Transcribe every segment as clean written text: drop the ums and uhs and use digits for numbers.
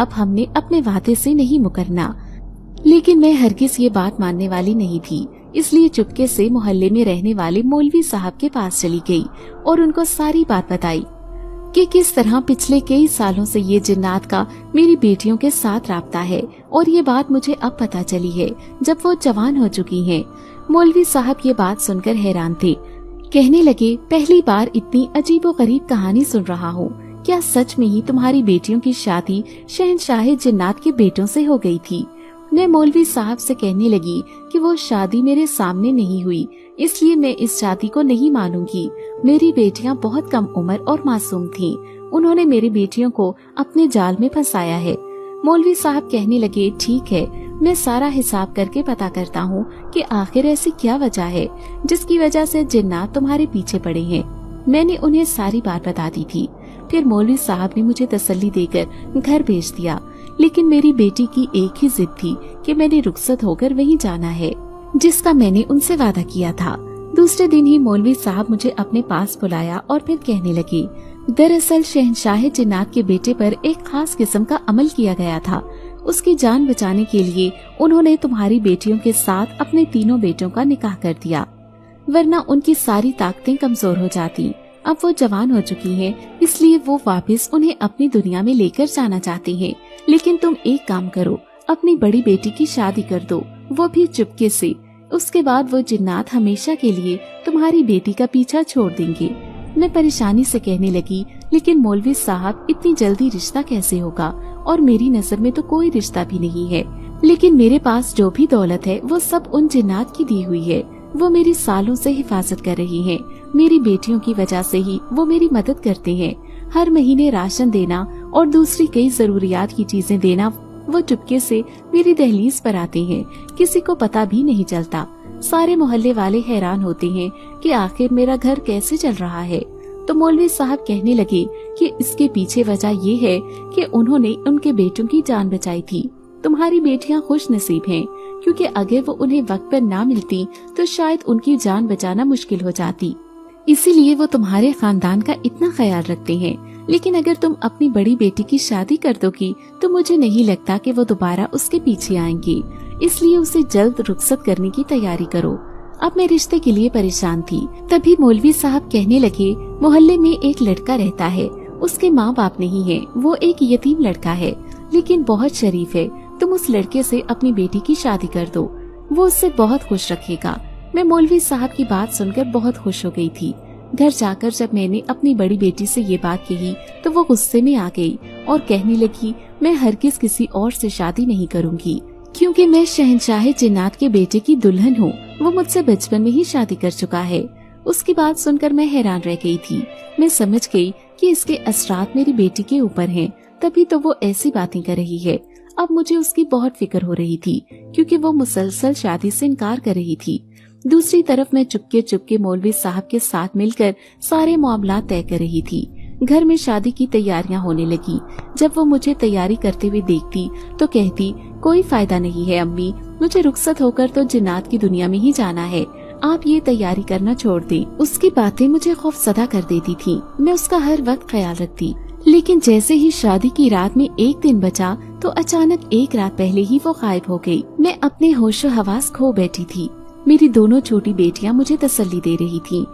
अब हमने अपने वादे से नहीं मुकरना। लेकिन मैं हरगिज ये बात मानने वाली नहीं थी, इसलिए चुपके से मोहल्ले में रहने वाले मौलवी साहब के पास चली गई और उनको सारी बात बताई कि किस तरह पिछले कई सालों से ये जिन्नात का मेरी बेटियों के साथ राब्ता है, और ये बात मुझे अब पता चली है जब वो जवान हो चुकी हैं। मौलवी साहब ये बात सुनकर हैरान थे। कहने लगे, पहली बार इतनी अजीबोगरीब कहानी सुन रहा हूँ। क्या सच में ही तुम्हारी बेटियों की शादी शहंशाह जिन्नात के बेटों से हो गई थी? मैं मौलवी साहब से कहने लगी कि वो शादी मेरे सामने नहीं हुई, इसलिए मैं इस शादी को नहीं मानूंगी। मेरी बेटियां बहुत कम उम्र और मासूम थीं। उन्होंने मेरी बेटियों को अपने जाल में फंसाया है। मौलवी साहब कहने लगे, ठीक है, मैं सारा हिसाब करके पता करता हूँ कि आखिर ऐसी क्या वजह है जिसकी वजह से जिन्नात तुम्हारे पीछे पड़े हैं। मैंने उन्हें सारी बात बता दी थी। फिर मौलवी साहब ने मुझे तसल्ली देकर घर भेज दिया, लेकिन मेरी बेटी की एक ही जिद थी कि मैंने रुखसत होकर वहीं जाना है, जिसका मैंने उनसे वादा किया था। दूसरे दिन ही मौलवी साहब मुझे अपने पास बुलाया और फिर कहने लगे, दरअसल शहंशाह जिन्नात के बेटे पर एक खास किस्म का अमल किया गया था। उसकी जान बचाने के लिए उन्होंने तुम्हारी बेटियों के साथ अपने तीनों बेटों का निकाह कर दिया, वरना उनकी सारी ताकतें कमजोर हो जाती। अब वो जवान हो चुकी हैं, इसलिए वो वापस उन्हें अपनी दुनिया में लेकर जाना चाहती हैं। लेकिन तुम एक काम करो, अपनी बड़ी बेटी की शादी कर दो, वो भी चुपके से। उसके बाद वो जिन्नात हमेशा के लिए तुम्हारी बेटी का पीछा छोड़ देंगे। मैं परेशानी से कहने लगी, लेकिन मौलवी साहब इतनी जल्दी रिश्ता कैसे होगा, और मेरी नजर में तो कोई रिश्ता भी नहीं है। लेकिन मेरे पास जो भी दौलत है वो सब उन जिन्नात की दी हुई है। वो मेरी सालों से हिफाजत कर रही हैं। मेरी बेटियों की वजह से ही वो मेरी मदद करते हैं। हर महीने राशन देना और दूसरी कई जरूरियात की चीजें देना वो चुपके से मेरी दहलीज पर आते हैं, किसी को पता भी नहीं चलता। सारे मोहल्ले वाले हैरान होते हैं कि आखिर मेरा घर कैसे चल रहा है। तो मौलवी साहब कहने लगे कि इसके पीछे वजह ये है कि उन्होंने उनके बेटों की जान बचाई थी। तुम्हारी बेटियां खुश नसीब हैं, क्योंकि अगर वो उन्हें वक्त पर ना मिलती तो शायद उनकी जान बचाना मुश्किल हो जाती। इसीलिए वो तुम्हारे खानदान का इतना ख्याल रखते हैं। लेकिन अगर तुम अपनी बड़ी बेटी की शादी कर दोगी तो मुझे नहीं लगता कि वो दोबारा उसके पीछे आएंगी, इसलिए उसे जल्द रुखसत करने की तैयारी करो। अब मैं रिश्ते के लिए परेशान थी। तभी मौलवी साहब कहने लगे, मोहल्ले में एक लड़का रहता है, उसके माँ बाप नहीं है, वो एक यतीम लड़का है, लेकिन बहुत शरीफ है। तुम उस लड़के से अपनी बेटी की शादी कर दो, वो उससे बहुत खुश रखेगा। मैं मौलवी साहब की बात सुनकर बहुत खुश हो गई थी। घर जाकर जब मैंने अपनी बड़ी बेटी से ये बात कही तो वो गुस्से में आ गई और कहने लगी, मैं हरगिज किसी और से शादी नहीं करूँगी, क्योंकि मैं शहंशाह जिन्नात के बेटे की दुल्हन हूँ। वो मुझसे बचपन में ही शादी कर चुका है। उसकी बात सुनकर मैं हैरान रह गई थी। मैं समझ गई कि इसके असरात मेरी बेटी के ऊपर हैं, तभी तो वो ऐसी बातें कर रही है। अब मुझे उसकी बहुत फिक्र हो रही थी, क्योंकि वो मुसलसल शादी से इनकार कर रही थी। दूसरी तरफ मैं चुपके चुपके मौलवी साहब के साथ मिलकर सारे मामला तय कर रही थी। घर में शादी की तैयारियां होने लगी। जब वो मुझे तैयारी करते हुए देखती तो कहती, कोई फायदा नहीं है अम्मी, मुझे रुखसत होकर तो जिन्नात की दुनिया में ही जाना है, आप ये तैयारी करना छोड़ दें। उसकी बातें मुझे खौफसदा कर देती थी। मैं उसका हर वक्त ख्याल रखती, लेकिन जैसे ही शादी की रात में एक दिन बचा तो अचानक एक रात पहले ही वो गायब हो गई। मैं अपने होशो हवास खो बैठी थी। मेरी दोनों छोटी बेटियां मुझे तसल्ली दे रही थीं,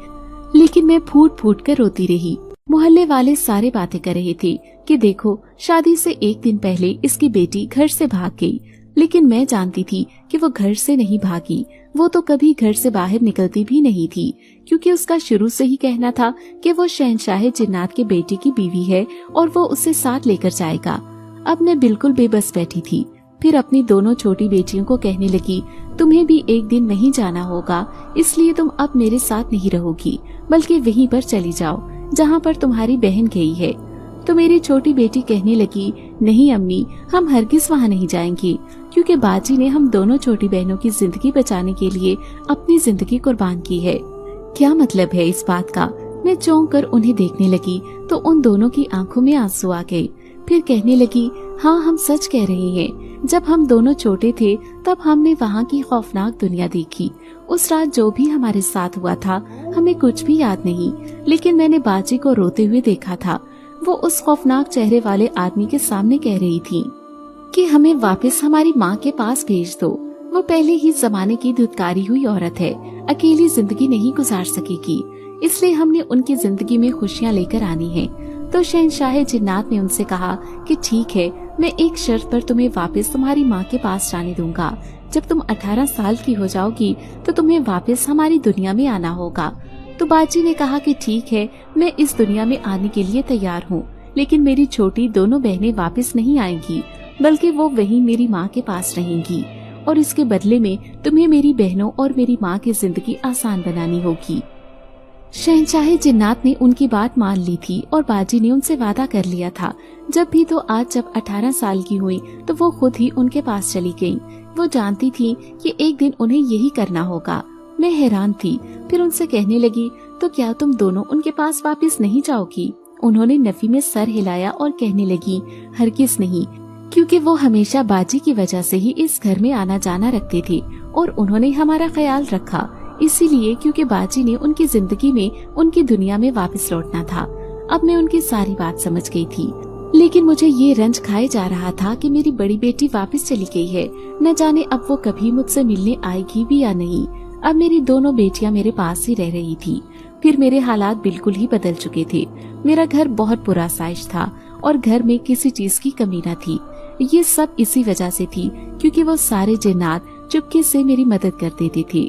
लेकिन मैं फूट फूट कर रोती रही। मोहल्ले वाले सारे बातें कर रहे थे कि देखो, शादी से एक दिन पहले इसकी बेटी घर से भाग गई। लेकिन मैं जानती थी कि वो घर से नहीं भागी, वो तो कभी घर से बाहर निकलती भी नहीं थी, क्योंकि उसका शुरू से ही कहना था कि वो शहंशाह जिन्नात के बेटे की बीवी है और वो उसे साथ लेकर जाएगा। अब मैं बिल्कुल बेबस बैठी थी। फिर अपनी दोनों छोटी बेटियों को कहने लगी, तुम्हें भी एक दिन वहीं जाना होगा, इसलिए तुम अब मेरे साथ नहीं रहोगी, बल्कि वहीं पर चली जाओ जहाँ पर तुम्हारी बहन गई है। तो मेरी छोटी बेटी कहने लगी, नहीं अम्मी, हम हरगिज वहाँ नहीं जाएंगे, क्योंकि बाजी ने हम दोनों छोटी बहनों की जिंदगी बचाने के लिए अपनी जिंदगी कुर्बान की है। क्या मतलब है इस बात का? मैं चौंक कर उन्हें देखने लगी तो उन दोनों की आंखों में आंसू आ गए। फिर कहने लगी, हाँ, हम सच कह रहे हैं। जब हम दोनों छोटे थे तब हमने वहाँ की खौफनाक दुनिया देखी। उस रात जो भी हमारे साथ हुआ था हमें कुछ भी याद नहीं, लेकिन मैंने बाजी को रोते हुए देखा था। वो उस खौफनाक चेहरे वाले आदमी के सामने कह रही थी कि हमें वापस हमारी माँ के पास भेज दो। वो पहले ही जमाने की धुतकारी हुई औरत है, अकेली जिंदगी नहीं गुजार सकेगी, इसलिए हमने उनकी जिंदगी में खुशियाँ लेकर आनी है। तो शहंशाह जिन्नात ने उनसे कहा कि ठीक है, मैं एक शर्त पर तुम्हें वापस तुम्हारी माँ के पास जाने दूंगा। जब तुम 18 साल की हो जाओगी तो तुम्हें वापस हमारी दुनिया में आना होगा। तो बाजी ने कहा कि ठीक है, मैं इस दुनिया में आने के लिए तैयार हूँ, लेकिन मेरी छोटी दोनों बहनें वापस नहीं आएंगी, बल्कि वो वहीं मेरी माँ के पास रहेंगी, और इसके बदले में तुम्हें मेरी बहनों और मेरी माँ की जिंदगी आसान बनानी होगी। शहंशाह जिन्नात ने उनकी बात मान ली थी और बाजी ने उनसे वादा कर लिया था। जब 18 साल की हुई तो वो खुद ही उनके पास चली गयी। वो जानती थी कि एक दिन उन्हें यही करना होगा। मैं हैरान थी, फिर उनसे कहने लगी, तो क्या तुम दोनों उनके पास वापस नहीं जाओगी? उन्होंने नफी में सर हिलाया और कहने लगी, हरगिज नहीं, क्योंकि वो हमेशा बाजी की वजह से ही इस घर में आना जाना रखते थे और उन्होंने हमारा ख्याल रखा, इसीलिए क्योंकि बाजी ने उनकी जिंदगी में, उनकी दुनिया में वापस लौटना था। अब मैं उनकी सारी बात समझ गई थी, लेकिन मुझे ये रंज खाए जा रहा था कि मेरी बड़ी बेटी वापस चली गई है। न जाने अब वो कभी मुझसे मिलने आएगी भी या नहीं। अब मेरी दोनों बेटियां मेरे पास ही रह रही थी। फिर मेरे हालात बिल्कुल ही बदल चुके थे। मेरा घर बहुत पुरसाइश था और घर में किसी चीज की कमी न थी। ये सब इसी वजह से थी क्योंकि वो सारे जिन्नात चुपके से मेरी मदद कर देते थे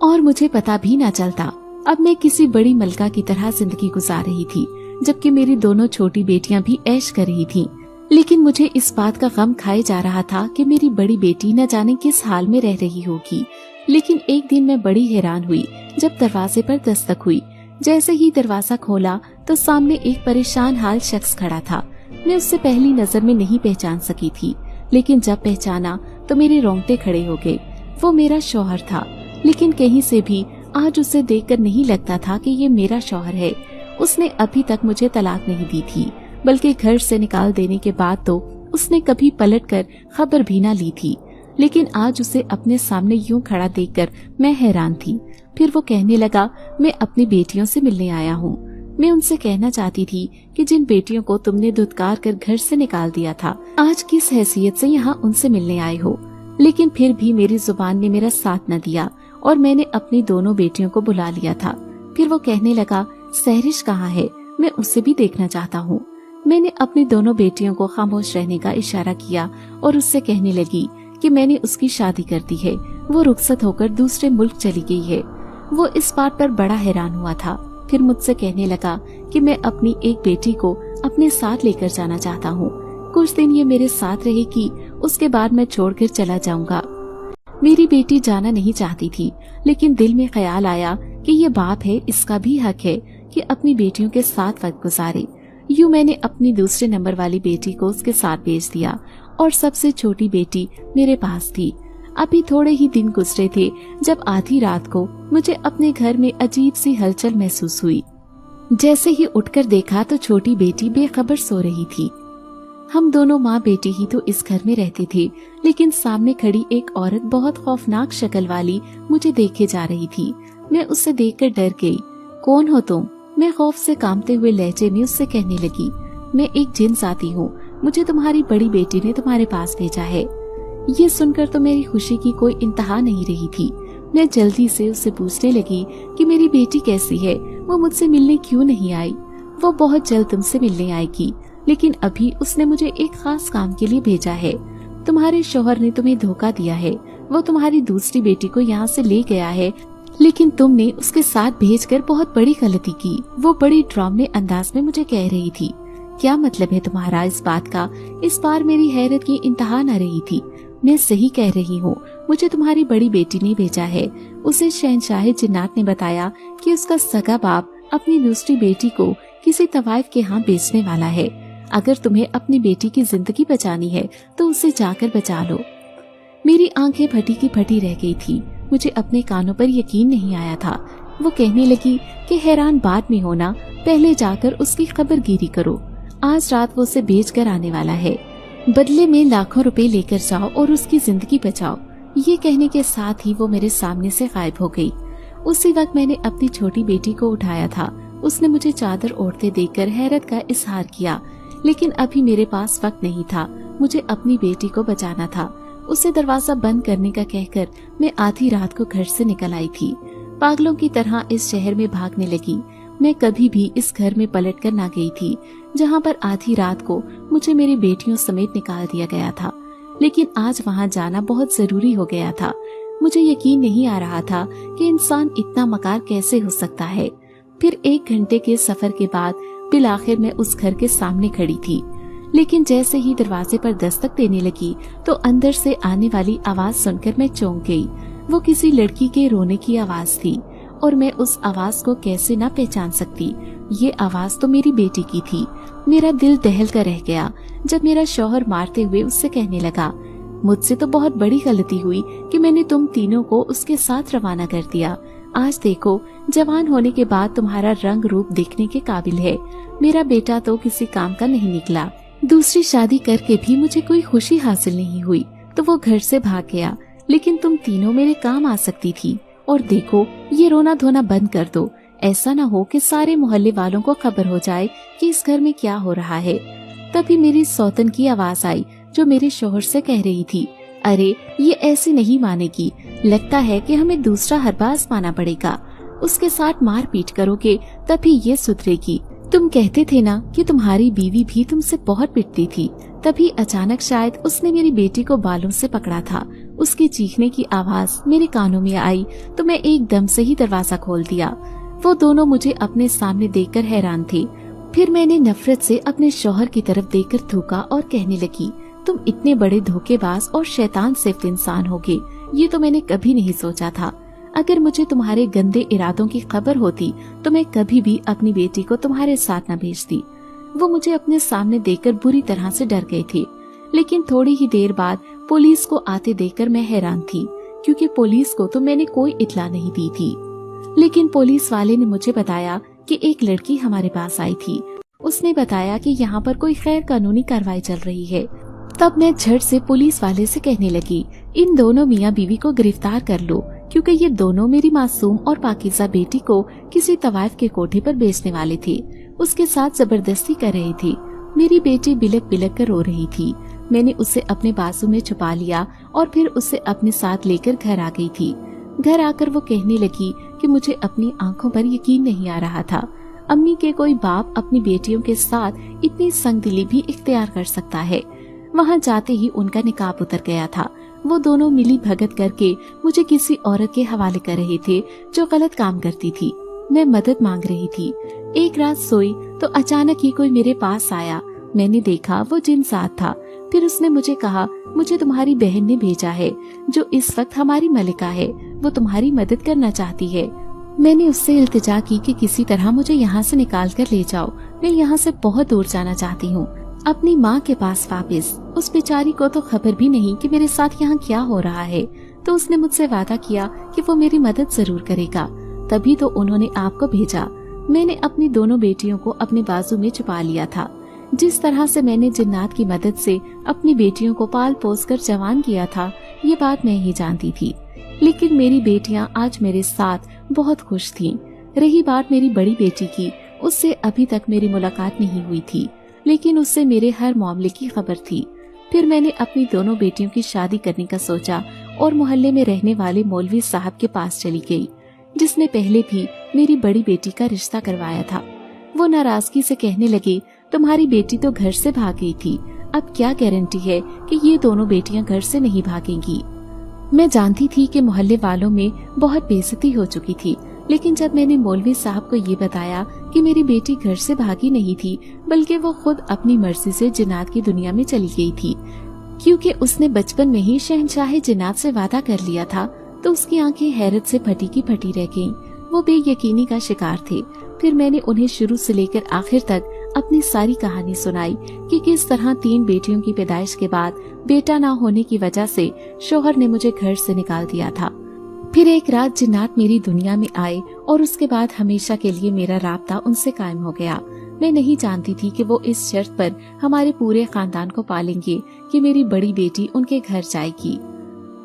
और मुझे पता भी न चलता। अब मैं किसी बड़ी मलका की तरह जिंदगी गुजार रही थी, जबकि मेरी दोनों छोटी बेटियां भी ऐश कर रही थीं। लेकिन मुझे इस बात का गम खाए जा रहा था कि मेरी बड़ी बेटी न जाने किस हाल में रह रही होगी। लेकिन एक दिन मैं बड़ी हैरान हुई जब दरवाजे पर दस्तक हुई। जैसे ही दरवाजा खोला तो सामने एक परेशान हाल शख्स खड़ा था। मैं उससे पहली नजर में नहीं पहचान सकी थी, लेकिन जब पहचाना तो मेरे रोंगटे खड़े हो गए। वो मेरा शौहर था, लेकिन कहीं से भी आज उसे देखकर नहीं लगता था कि ये मेरा शौहर है। उसने अभी तक मुझे तलाक नहीं दी थी, बल्कि घर से निकाल देने के बाद तो उसने कभी पलटकर खबर भी न ली थी। लेकिन आज उसे अपने सामने यूं खड़ा देखकर मैं हैरान थी। फिर वो कहने लगा, मैं अपनी बेटियों से मिलने आया हूँ। मैं उनसे कहना चाहती थी कि जिन बेटियों को तुमने धुतकार कर घर से निकाल दिया था, आज किस हैसियत से यहाँ उनसे मिलने आए हो। लेकिन फिर भी मेरी जुबान ने मेरा साथ न दिया और मैंने अपनी दोनों बेटियों को बुला लिया था। फिर वो कहने लगा, सहरिश कहाँ है? मैं उसे भी देखना चाहता हूँ। मैंने अपनी दोनों बेटियों को खामोश रहने का इशारा किया और उससे कहने लगी कि मैंने उसकी शादी कर दी है, वो रुखसत होकर दूसरे मुल्क चली गई है। वो इस बात पर बड़ा हैरान हुआ था। फिर मुझसे कहने लगा कि मैं अपनी एक बेटी को अपने साथ लेकर जाना चाहता हूँ। कुछ दिन ये मेरे साथ रहेगी, उसके बाद मैं छोड़कर चला जाऊंगा। मेरी बेटी जाना नहीं चाहती थी, लेकिन दिल में ख्याल आया कि ये बाप है, इसका भी हक है कि अपनी बेटियों के साथ वक्त गुजारे। यूं मैंने अपनी दूसरे नंबर वाली बेटी को उसके साथ भेज दिया और सबसे छोटी बेटी मेरे पास थी। अभी थोड़े ही दिन गुजरे थे जब आधी रात को मुझे अपने घर में अजीब सी हलचल महसूस हुई। जैसे ही उठकर देखा तो छोटी बेटी बेखबर सो रही थी। हम दोनों माँ बेटी ही तो इस घर में रहते थे, लेकिन सामने खड़ी एक औरत बहुत खौफनाक शक्ल वाली मुझे देखे जा रही थी। मैं उससे देखकर डर गई। कौन हो तुम? मैं खौफ से कांपते हुए लहजे में उससे कहने लगी, मैं एक जिन जाती हूँ, मुझे तुम्हारी बड़ी बेटी ने तुम्हारे पास भेजा है। ये सुनकर तो मेरी खुशी की कोई इंतहा नहीं रही थी। मैं जल्दी से उससे पूछने लगी कि मेरी बेटी कैसी है, वो मुझसे मिलने क्यों नहीं आई? वो बहुत जल्द तुमसे मिलने आएगी, लेकिन अभी उसने मुझे एक खास काम के लिए भेजा है। तुम्हारे शौहर ने तुम्हें धोखा दिया है, वो तुम्हारी दूसरी बेटी को यहाँ से ले गया है, लेकिन तुमने उसके साथ भेजकर बहुत बड़ी गलती की। वो बड़ी ड्रामे अंदाज में मुझे कह रही थी। क्या मतलब है तुम्हारा इस बात का? इस बार मेरी हैरत की इंतहा न रही थी। मैं सही कह रही हूँ, मुझे तुम्हारी बड़ी बेटी ने भेजा है। उसे शहंशाह जिन्नात ने बताया कि उसका सगा बाप अपनी दूसरी बेटी को किसी तवाइफ के यहाँ बेचने वाला है। अगर तुम्हें अपनी बेटी की जिंदगी बचानी है तो उसे जाकर बचा लो। मेरी आंखें फटी की फटी रह गई थी। मुझे अपने कानों पर यकीन नहीं आया था। वो कहने लगी कि हैरान बाद में होना, पहले जाकर उसकी खबरगिरी करो। आज रात वो उसे बेच कर आने वाला है, बदले में लाखों रुपए लेकर जाओ और उसकी जिंदगी बचाओ। ये कहने के साथ ही वो मेरे सामने से गायब हो गई। उसी वक्त मैंने अपनी छोटी बेटी को उठाया था, उसने मुझे चादर ओढ़ते देखकर हैरत का इजहार किया, लेकिन अभी मेरे पास वक्त नहीं था। मुझे अपनी बेटी को बचाना था। उसे दरवाजा बंद करने का कहकर मैं आधी रात को घर से निकल आई थी। पागलों की तरह इस शहर में भागने लगी। मैं कभी भी इस घर में पलट कर ना गई थी जहाँ पर आधी रात को मुझे मेरी बेटियों समेत निकाल दिया गया था, लेकिन आज वहाँ जाना बहुत जरूरी हो गया था। मुझे यकीन नहीं आ रहा था कि इंसान इतना मकार कैसे हो सकता है। फिर 1 घंटे के सफर के बाद बिल आखिर मैं उस घर के सामने खड़ी थी, लेकिन जैसे ही दरवाजे पर दस्तक देने लगी तो अंदर से आने वाली आवाज सुनकर मैं चौंक गई। वो किसी लड़की के रोने की आवाज थी और मैं उस आवाज को कैसे ना पहचान सकती। ये आवाज तो मेरी बेटी की थी। मेरा दिल दहल कर रह गया जब मेरा शौहर मारते हुए उससे कहने लगा, मुझसे तो बहुत बड़ी गलती हुई कि मैंने तुम तीनों को उसके साथ रवाना कर दिया। आज देखो, जवान होने के बाद तुम्हारा रंग रूप देखने के काबिल है। मेरा बेटा तो किसी काम का नहीं निकला। दूसरी शादी करके भी मुझे कोई खुशी हासिल नहीं हुई तो वो घर से भाग गया, लेकिन तुम तीनों मेरे काम आ सकती थी। और देखो, ये रोना धोना बंद कर दो। ऐसा ना हो कि सारे मोहल्ले वालों को खबर हो जाए कि इस घर में क्या हो रहा है। तभी मेरी सौतन की आवाज आई जो मेरे शौहर से कह रही थी, अरे ये ऐसे नहीं मानेगी, लगता है कि हमें दूसरा हरबा आजमाना पड़ेगा। उसके साथ मार पीट करोगे तभी ये सुधरेगी। तुम कहते थे ना कि तुम्हारी बीवी भी तुमसे बहुत पिटती थी। तभी अचानक शायद उसने मेरी बेटी को बालों से पकड़ा था। उसके चीखने की आवाज मेरे कानों में आई तो मैं एकदम से ही दरवाजा खोल दिया। वो दोनों मुझे अपने सामने देखकर हैरान थे। फिर मैंने नफरत से अपने शौहर की तरफ देखकर थूका और कहने लगी, तुम इतने बड़े धोखेबाज और शैतान सिफ्त इंसान होगे, ये तो मैंने कभी नहीं सोचा था। अगर मुझे तुम्हारे गंदे इरादों की खबर होती तो मैं कभी भी अपनी बेटी को तुम्हारे साथ न भेजती। वो मुझे अपने सामने देखकर बुरी तरह से डर गए थे, लेकिन थोड़ी ही देर बाद पुलिस को आते देखकर मैं हैरान थी, क्योंकि पुलिस को तो मैंने कोई इत्तला नहीं दी थी। लेकिन पुलिस वाले ने मुझे बताया कि एक लड़की हमारे पास आई थी। उसने बताया कि यहाँ पर कोई गैर कानूनी कार्रवाई चल रही है। तब मैं झट से पुलिस वाले से कहने लगी, इन दोनों मियाँ बीवी को गिरफ्तार कर लो, क्योंकि ये दोनों मेरी मासूम और पाकीज़ा बेटी को किसी तवाइफ के कोठे पर बेचने वाले थे। उसके साथ जबरदस्ती कर रही थी। मेरी बेटी बिलक बिलक कर रो रही थी। मैंने उसे अपने बाजू में छुपा लिया और फिर उसे अपने साथ लेकर घर आ गई थी। घर आकर वो कहने लगी कि मुझे अपनी आंखों पर यकीन नहीं आ रहा था। अम्मी के कोई बाप अपनी बेटियों के साथ इतनी संगदिली भी इख्तियार कर सकता है। वहाँ जाते ही उनका निकाब उतर गया था। वो दोनों मिली भगत करके मुझे किसी औरत के हवाले कर रहे थे जो गलत काम करती थी। मैं मदद मांग रही थी। एक रात सोई तो अचानक ही कोई मेरे पास आया। मैंने देखा वो जिनसात था। फिर उसने मुझे कहा, मुझे तुम्हारी बहन ने भेजा है जो इस वक्त हमारी मलिका है। वो तुम्हारी मदद करना चाहती है। मैंने उससे इल्तिजा की कि किसी तरह मुझे यहाँ से निकाल कर ले जाओ। मैं यहाँ से बहुत दूर जाना चाहती हूँ, अपनी माँ के पास वापस। उस बेचारी को तो खबर भी नहीं कि मेरे साथ यहाँ क्या हो रहा है। तो उसने मुझसे वादा किया कि वो मेरी मदद जरूर करेगा। तभी तो उन्होंने आपको भेजा। मैंने अपनी दोनों बेटियों को अपने बाजू में छुपा लिया था। जिस तरह से मैंने जिन्नात की मदद से अपनी बेटियों को पाल पोस कर जवान किया था, ये बात मैं ही जानती थी। लेकिन मेरी बेटियां आज मेरे साथ बहुत खुश थीं। रही बात मेरी बड़ी बेटी की, उससे अभी तक मेरी मुलाकात नहीं हुई थी, लेकिन उससे मेरे हर मामले की खबर थी। फिर मैंने अपनी दोनों बेटियों की शादी करने का सोचा और मोहल्ले में रहने वाले मौलवी साहब के पास चली गई, जिसने पहले भी मेरी बड़ी बेटी का रिश्ता करवाया था। वो नाराजगी से कहने लगे, तुम्हारी बेटी तो घर से भाग गई थी, अब क्या गारंटी है कि ये दोनों बेटियां घर से नहीं भागेंगी। मैं जानती थी कि मोहल्ले वालों में बहुत बेइज्जती हो चुकी थी, लेकिन जब मैंने मौलवी साहब को ये बताया कि मेरी बेटी घर से भागी नहीं थी, बल्कि वो खुद अपनी मर्जी से जिन्नात की दुनिया में चली गई थी, क्योंकि उसने बचपन में ही शहंशाह जिन्नात से वादा कर लिया था, तो उसकी आंखें हैरत से फटी की फटी रह गईं। वो बेयकीनी का शिकार थे। फिर मैंने उन्हें शुरू से लेकर आखिर तक अपनी सारी कहानी सुनाई कि किस तरह 3 बेटियों की पैदाइश के बाद बेटा ना होने की वजह से शौहर ने मुझे घर से निकाल दिया था। फिर एक रात जिन्नात मेरी दुनिया में आए और उसके बाद हमेशा के लिए मेरा राब्ता उनसे कायम हो गया। मैं नहीं जानती थी कि वो इस शर्त पर हमारे पूरे खानदान को पालेंगे कि मेरी बड़ी बेटी उनके घर जाएगी।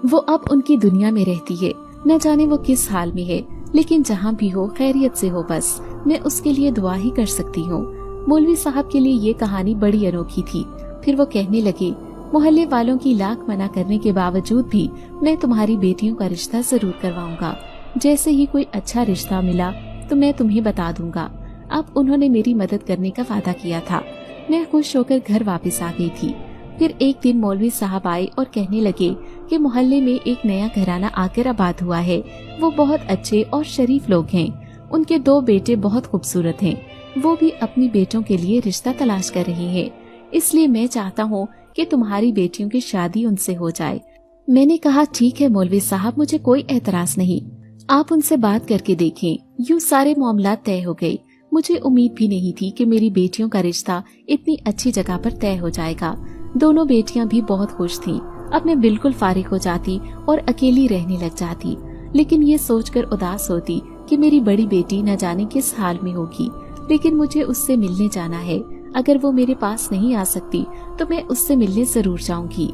वो अब उनकी दुनिया में रहती है, न जाने वो किस हाल में है। लेकिन जहाँ भी हो खैरियत से हो, बस मैं उसके लिए दुआ ही कर सकती हूँ। मौलवी साहब के लिए ये कहानी बड़ी अनोखी थी। फिर वो कहने लगे, मोहल्ले वालों की लाख मना करने के बावजूद भी मैं तुम्हारी बेटियों का रिश्ता जरूर करवाऊंगा। जैसे ही कोई अच्छा रिश्ता मिला तो मैं तुम्हें बता दूंगा। अब उन्होंने मेरी मदद करने का वादा किया था। मैं खुश होकर घर वापस आ गई थी। फिर एक दिन मौलवी साहब आए और कहने लगे कि मोहल्ले में एक नया घराना आकर आबाद हुआ है। वो बहुत अच्छे और शरीफ लोग हैं। उनके 2 बेटे बहुत खूबसूरत हैं। वो भी अपनी बेटों के लिए रिश्ता तलाश कर रहे हैं। इसलिए मैं चाहता हूँ कि तुम्हारी बेटियों की शादी उनसे हो जाए। मैंने कहा, ठीक है मौलवी साहब, मुझे कोई एतराज नहीं, आप उनसे बात करके देखें। यूँ सारे मामला तय हो गए। मुझे उम्मीद भी नहीं थी कि मेरी बेटियों का रिश्ता इतनी अच्छी जगह पर तय हो जाएगा। दोनों बेटियां भी बहुत खुश थीं। अब मैं बिल्कुल फारिग हो जाती और अकेली रहने लग जाती, लेकिन ये सोचकर उदास होती कि मेरी बड़ी बेटी न जाने किस हाल में होगी। लेकिन मुझे उससे मिलने जाना है। अगर वो मेरे पास नहीं आ सकती तो मैं उससे मिलने जरूर जाऊंगी।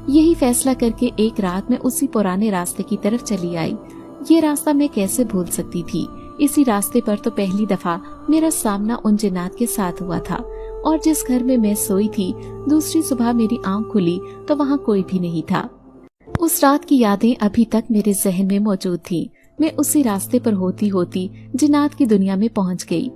यही फैसला करके एक रात मैं उसी पुराने रास्ते की तरफ चली आई। ये रास्ता मैं कैसे भूल सकती थी। इसी रास्ते पर तो पहली दफा मेरा सामना उन जिन्नात के साथ हुआ था। और जिस घर में मैं सोई थी, दूसरी सुबह मेरी आंख खुली तो वहाँ कोई भी नहीं था। उस रात की यादें अभी तक मेरे जहन में मौजूद थीं। मैं उसी रास्ते पर होती होती जिन्नात की दुनिया में पहुँच गई।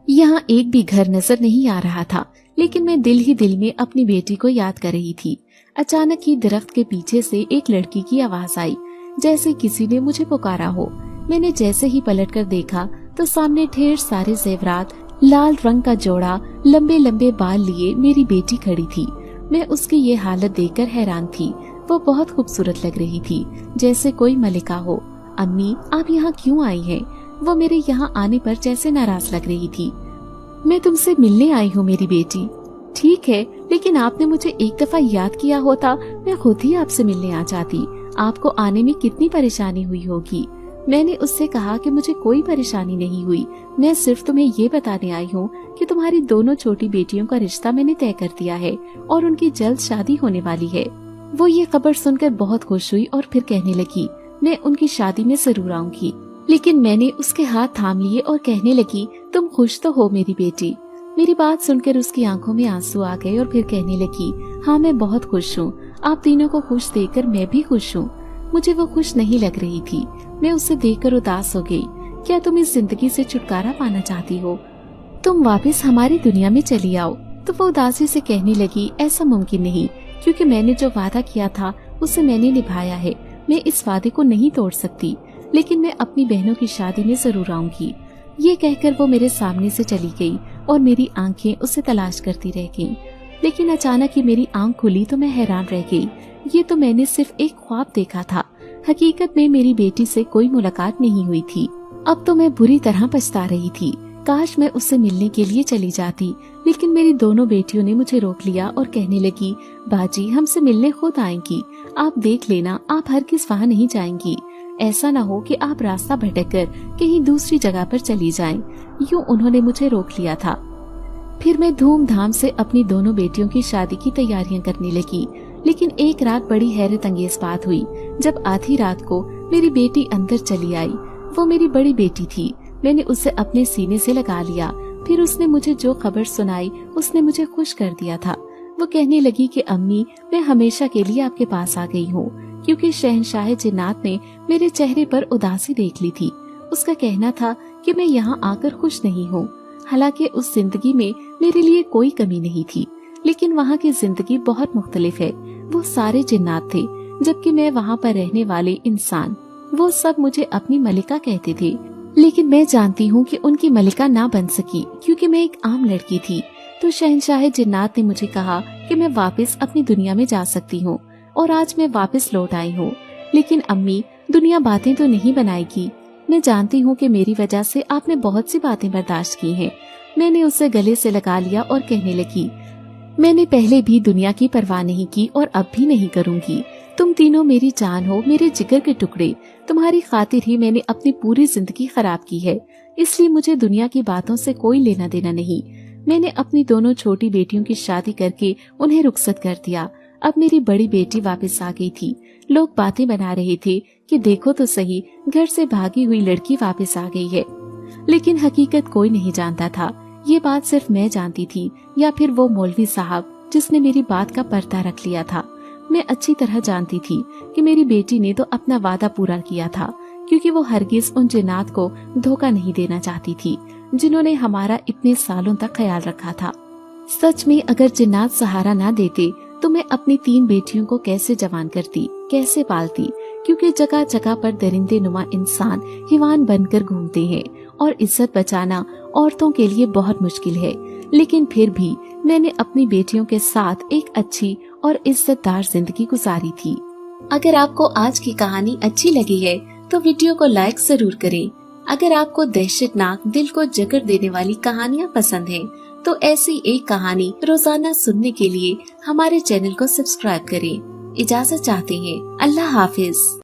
यहाँ एक भी घर नजर नहीं आ रहा था, लेकिन मैं दिल ही दिल में अपनी बेटी को याद कर रही थी। अचानक ही दरख्त के पीछे से एक लड़की की आवाज आई, जैसे किसी ने मुझे पुकारा हो। मैंने जैसे ही पलटकर देखा तो सामने ढेर सारे जेवरात, लाल रंग का जोड़ा, लंबे लंबे बाल लिए मेरी बेटी खड़ी थी। मैं उसकी ये हालत देखकर हैरान थी। वो बहुत खूबसूरत लग रही थी, जैसे कोई मलिका हो। अम्मी, आप यहाँ क्यों आई हैं? वो मेरे यहाँ आने पर जैसे नाराज लग रही थी। मैं तुमसे मिलने आई हूँ मेरी बेटी। ठीक है, लेकिन आपने मुझे एक दफा याद किया होता, मैं खुद ही आपसे मिलने आ जाती। आपको आने में कितनी परेशानी हुई होगी। मैंने उससे कहा कि मुझे कोई परेशानी नहीं हुई। मैं सिर्फ तुम्हें ये बताने आई हूँ कि तुम्हारी दोनों छोटी बेटियों का रिश्ता मैंने तय कर दिया है और उनकी जल्द शादी होने वाली है। वो ये खबर सुनकर बहुत खुश हुई और फिर कहने लगी, मैं उनकी शादी में जरूर आऊंगी। लेकिन मैंने उसके हाथ थाम लिए और कहने लगी, तुम खुश तो हो मेरी बेटी? मेरी बात सुनकर उसकी आंखों में आंसू आ गए और फिर कहने लगी, हाँ मैं बहुत खुश हूँ। आप तीनों को खुश देखकर मैं भी खुश हूँ। मुझे वो खुश नहीं लग रही थी। मैं उसे देखकर उदास हो गई। क्या तुम इस जिंदगी से छुटकारा पाना चाहती हो? तुम वापस हमारी दुनिया में चली आओ। तो वो उदासी से कहने लगी, ऐसा मुमकिन नहीं, क्योंकि मैंने जो वादा किया था उसे मैंने निभाया है। मैं इस वादे को नहीं तोड़ सकती, लेकिन मैं अपनी बहनों की शादी में जरूर आऊंगी। ये कहकर वो मेरे सामने से चली गई और मेरी आंखें उसे तलाश करती रह गईं। लेकिन अचानक ही मेरी आंख खुली तो मैं हैरान रह गई। ये तो मैंने सिर्फ एक ख्वाब देखा था। हकीकत में मेरी बेटी से कोई मुलाकात नहीं हुई थी। अब तो मैं बुरी तरह पछता रही थी। काश मैं उससे मिलने के लिए चली जाती, लेकिन मेरी दोनों बेटियों ने मुझे रोक लिया और कहने लगी, बाजी हमसे मिलने खुद आएंगी। आप देख लेना, आप हरगिज़ वहाँ नहीं जाएंगी। ऐसा न हो कि आप रास्ता भटककर कहीं दूसरी जगह पर चली जाएं। यूँ उन्होंने मुझे रोक लिया था। फिर मैं धूमधाम से अपनी दोनों बेटियों की शादी की तैयारियां करने लगी। लेकिन एक रात बड़ी हैरत अंगेज बात हुई। जब आधी रात को मेरी बेटी अंदर चली आई। वो मेरी बड़ी बेटी थी। मैंने उसे अपने सीने से लगा लिया। फिर उसने मुझे जो खबर सुनाई उसने मुझे खुश कर दिया था। वो कहने लगी कि अम्मी, मैं हमेशा के लिए आपके पास आ गई हूँ, क्योंकि शहंशाह जिन्नात ने मेरे चेहरे पर उदासी देख ली थी। उसका कहना था कि मैं यहाँ आकर खुश नहीं हूँ। हालांकि उस जिंदगी में मेरे लिए कोई कमी नहीं थी, लेकिन वहाँ की जिंदगी बहुत मुख्तलिफ है। वो सारे जिन्नात थे, जबकि मैं वहाँ पर रहने वाले इंसान। वो सब मुझे अपनी मलिका कहते थे, लेकिन मैं जानती हूँ कि उनकी मलिका ना बन सकी, क्योंकि मैं एक आम लड़की थी। तो शहंशाह जिन्नात ने मुझे कहा कि मैं वापस अपनी दुनिया में जा सकती हूँ, और आज मैं वापस लौट आई हूँ। लेकिन अम्मी, दुनिया बातें तो नहीं बनाएगी। मैं जानती हूँ कि मेरी वजह से आपने बहुत सी बातें बर्दाश्त की हैं। मैंने उसे गले से लगा लिया और कहने लगी, मैंने पहले भी दुनिया की परवाह नहीं की और अब भी नहीं करूँगी। तुम तीनों मेरी जान हो, मेरे जिगर के टुकड़े। तुम्हारी खातिर ही मैंने अपनी पूरी जिंदगी खराब की है, इसलिए मुझे दुनिया की बातों से कोई लेना देना नहीं। मैंने अपनी दोनों छोटी बेटियों की शादी करके उन्हें रुखसत कर दिया। अब मेरी बड़ी बेटी वापस आ गई थी। लोग बातें बना रहे थे कि देखो तो सही, घर से भागी हुई लड़की वापस आ गई है। लेकिन हकीकत कोई नहीं जानता था। ये बात सिर्फ मैं जानती थी, या फिर वो मौलवी साहब जिसने मेरी बात का पर्दा रख लिया था। मैं अच्छी तरह जानती थी कि मेरी बेटी ने तो अपना वादा पूरा किया था, क्योंकि वो हरगिज उन जिन्नात को धोखा नहीं देना चाहती थी जिन्होंने हमारा इतने सालों तक ख्याल रखा था। सच में अगर जिन्नात सहारा ना देते तो मैं अपनी 3 बेटियों को कैसे जवान करती, कैसे पालती, क्योंकि जगह जगह पर दरिंदे नुमा इंसान हिवान बनकर घूमते हैं और इज्जत बचाना औरतों के लिए बहुत मुश्किल है। लेकिन फिर भी मैंने अपनी बेटियों के साथ एक अच्छी और इज्जतदार जिंदगी गुजारी थी। अगर आपको आज की कहानी अच्छी लगी है तो वीडियो को लाइक जरूर करें। अगर आपको दहशतनाक, दिल को जकड़ देने वाली कहानियाँ पसंद हैं, तो ऐसी एक कहानी रोजाना सुनने के लिए हमारे चैनल को सब्सक्राइब करें। इजाजत चाहते हैं। अल्लाह हाफिज।